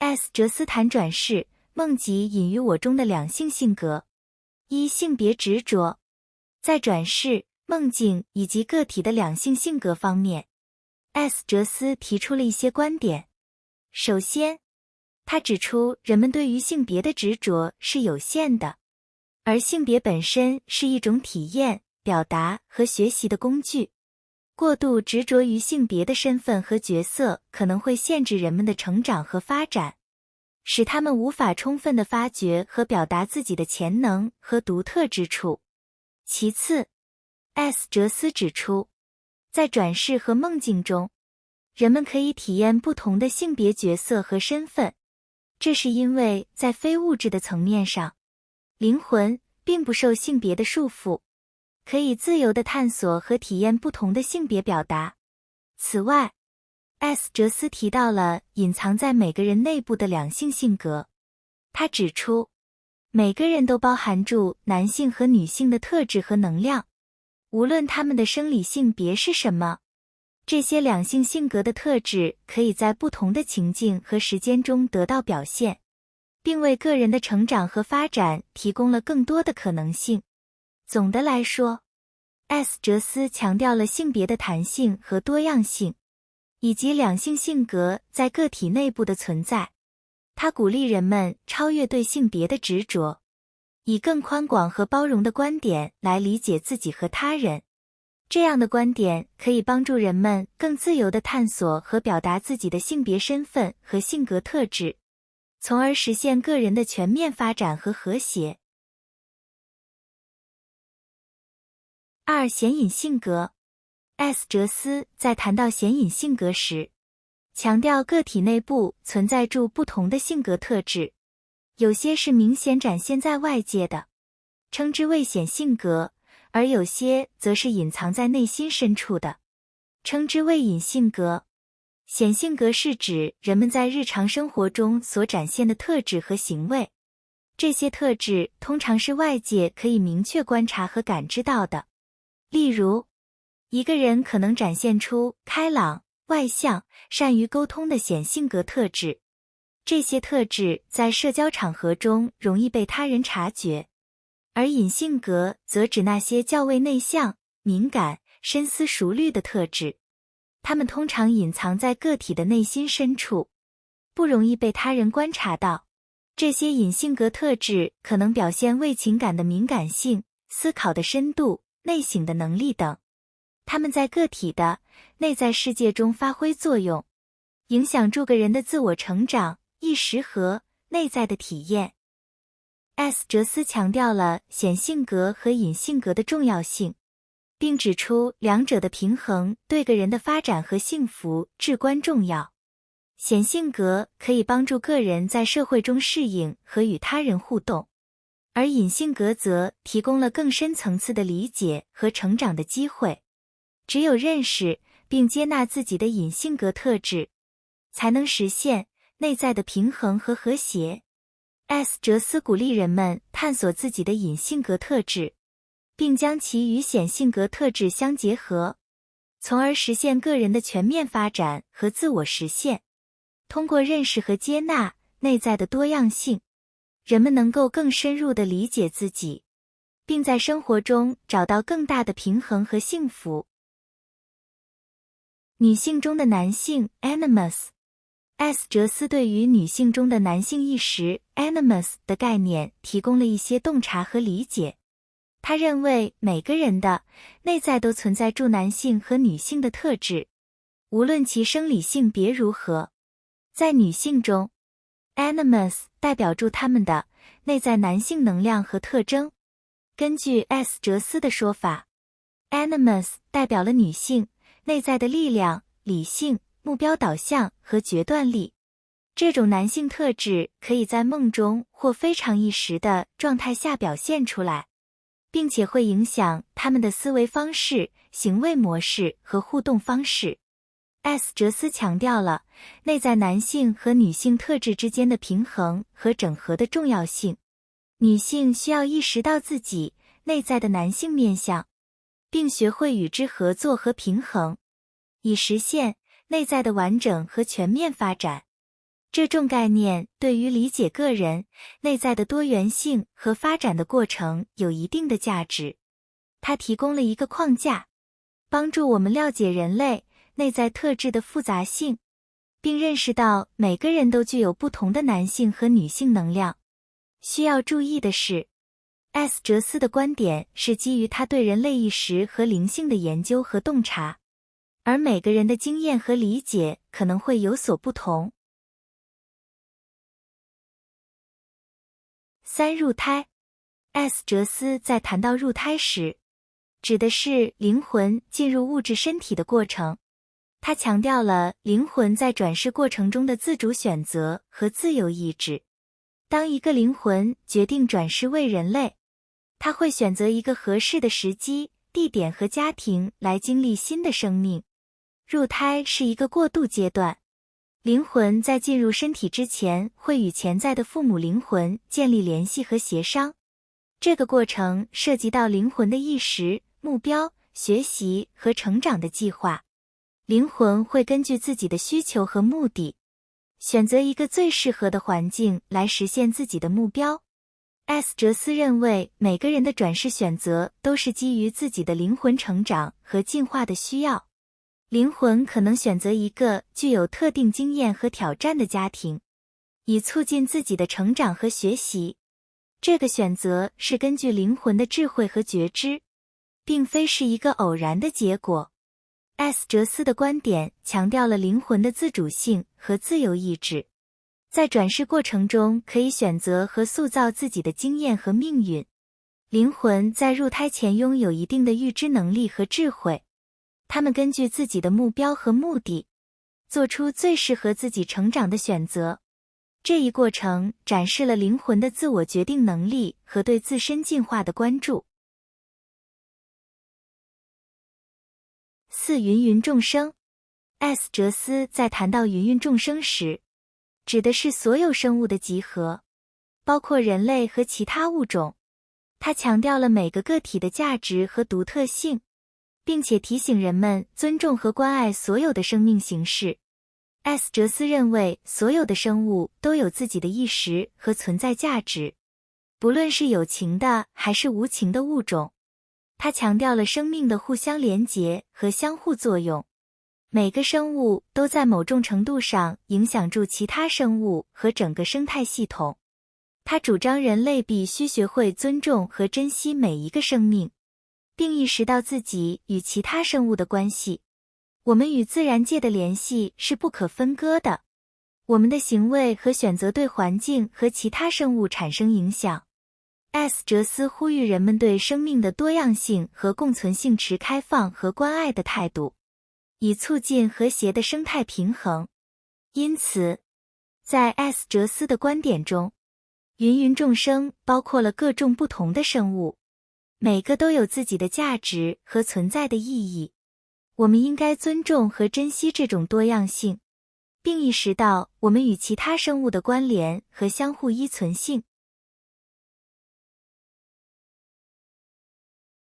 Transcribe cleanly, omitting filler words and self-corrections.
S 哲斯谈转世、梦及隐于我中的两性性格。一、性别执着。在转世、梦境以及个体的两性性格方面， S 哲斯提出了一些观点。首先，他指出人们对于性别的执着是有限的，而性别本身是一种体验、表达和学习的工具。过度执着于性别的身份和角色可能会限制人们的成长和发展，使他们无法充分地发掘和表达自己的潜能和独特之处。其次， S 哲斯指出，在转世和梦境中，人们可以体验不同的性别角色和身份，这是因为在非物质的层面上，灵魂并不受性别的束缚，可以自由地探索和体验不同的性别表达。此外， S 哲斯提到了隐藏在每个人内部的两性性格。他指出，每个人都包含住男性和女性的特质和能量，无论他们的生理性别是什么。这些两性性格的特质可以在不同的情境和时间中得到表现，并为个人的成长和发展提供了更多的可能性。总的来说， S 哲斯强调了性别的弹性和多样性，以及两性性格在个体内部的存在。他鼓励人们超越对性别的执着，以更宽广和包容的观点来理解自己和他人。这样的观点可以帮助人们更自由地探索和表达自己的性别身份和性格特质，从而实现个人的全面发展和和谐。二、显隐性格。 S 哲斯在谈到显隐性格时，强调个体内部存在住不同的性格特质，有些是明显展现在外界的，称之为显性格，而有些则是隐藏在内心深处的，称之为隐性格。显性格是指人们在日常生活中所展现的特质和行为，这些特质通常是外界可以明确观察和感知到的。例如，一个人可能展现出开朗、外向、善于沟通的显性格特质，这些特质在社交场合中容易被他人察觉。而隐性格则指那些较为内向、敏感、深思熟虑的特质，它们通常隐藏在个体的内心深处，不容易被他人观察到。这些隐性格特质可能表现为情感的敏感性、思考的深度、内省的能力等。它们在个体的内在世界中发挥作用，影响住个人的自我成长、意识和内在的体验。S 哲斯强调了显性格和隐性格的重要性，并指出两者的平衡对个人的发展和幸福至关重要。显性格可以帮助个人在社会中适应和与他人互动，而隐性格则提供了更深层次的理解和成长的机会。只有认识并接纳自己的隐性格特质，才能实现内在的平衡和和谐。S 哲斯鼓励人们探索自己的隐性格特质，并将其与显性格特质相结合，从而实现个人的全面发展和自我实现。通过认识和接纳内在的多样性，人们能够更深入地理解自己，并在生活中找到更大的平衡和幸福。女性中的男性 Animus。S 哲斯对于女性中的男性意识 Animus 的概念提供了一些洞察和理解。他认为每个人的内在都存在住男性和女性的特质，无论其生理性别如何。在女性中， Animus 代表住他们的内在男性能量和特征。根据 S 哲斯的说法， Animus 代表了女性内在的力量、理性、目标导向和决断力。这种男性特质可以在梦中或非常意识的状态下表现出来，并且会影响他们的思维方式、行为模式和互动方式。S 哲斯强调了内在男性和女性特质之间的平衡和整合的重要性。女性需要意识到自己内在的男性面向，并学会与之合作和平衡，以实现内在的完整和全面发展。这种概念对于理解个人内在的多元性和发展的过程有一定的价值。它提供了一个框架，帮助我们了解人类内在特质的复杂性，并认识到每个人都具有不同的男性和女性能量。需要注意的是，哲斯的观点是基于他对人类意识和灵性的研究和洞察，而每个人的经验和理解可能会有所不同。3. 入胎。哲斯在谈到入胎时，指的是灵魂进入物质身体的过程。他强调了灵魂在转世过程中的自主选择和自由意志。当一个灵魂决定转世为人类，他会选择一个合适的时机、地点和家庭来经历新的生命。入胎是一个过渡阶段，灵魂在进入身体之前会与潜在的父母灵魂建立联系和协商。这个过程涉及到灵魂的意识、目标、学习和成长的计划。灵魂会根据自己的需求和目的，选择一个最适合的环境来实现自己的目标。哲斯认为，每个人的转世选择都是基于自己的灵魂成长和进化的需要。灵魂可能选择一个具有特定经验和挑战的家庭，以促进自己的成长和学习。这个选择是根据灵魂的智慧和觉知，并非是一个偶然的结果。哲斯的观点强调了灵魂的自主性和自由意志，在转世过程中可以选择和塑造自己的经验和命运。灵魂在入胎前拥有一定的预知能力和智慧，他们根据自己的目标和目的，做出最适合自己成长的选择。这一过程展示了灵魂的自我决定能力和对自身进化的关注。4. 芸芸众生。哲斯在谈到芸芸众生时，指的是所有生物的集合，包括人类和其他物种。他强调了每个个体的价值和独特性，并且提醒人们尊重和关爱所有的生命形式。哲斯认为，所有的生物都有自己的意识和存在价值，不论是有情的还是无情的物种。他强调了生命的互相连结和相互作用，每个生物都在某种程度上影响住其他生物和整个生态系统。他主张人类必须学会尊重和珍惜每一个生命，并意识到自己与其他生物的关系。我们与自然界的联系是不可分割的，我们的行为和选择对环境和其他生物产生影响。哲斯呼吁人们对生命的多样性和共存性持开放和关爱的态度，以促进和谐的生态平衡。因此，在哲斯的观点中，芸芸众生包括了各种不同的生物，每个都有自己的价值和存在的意义。我们应该尊重和珍惜这种多样性，并意识到我们与其他生物的关联和相互依存性。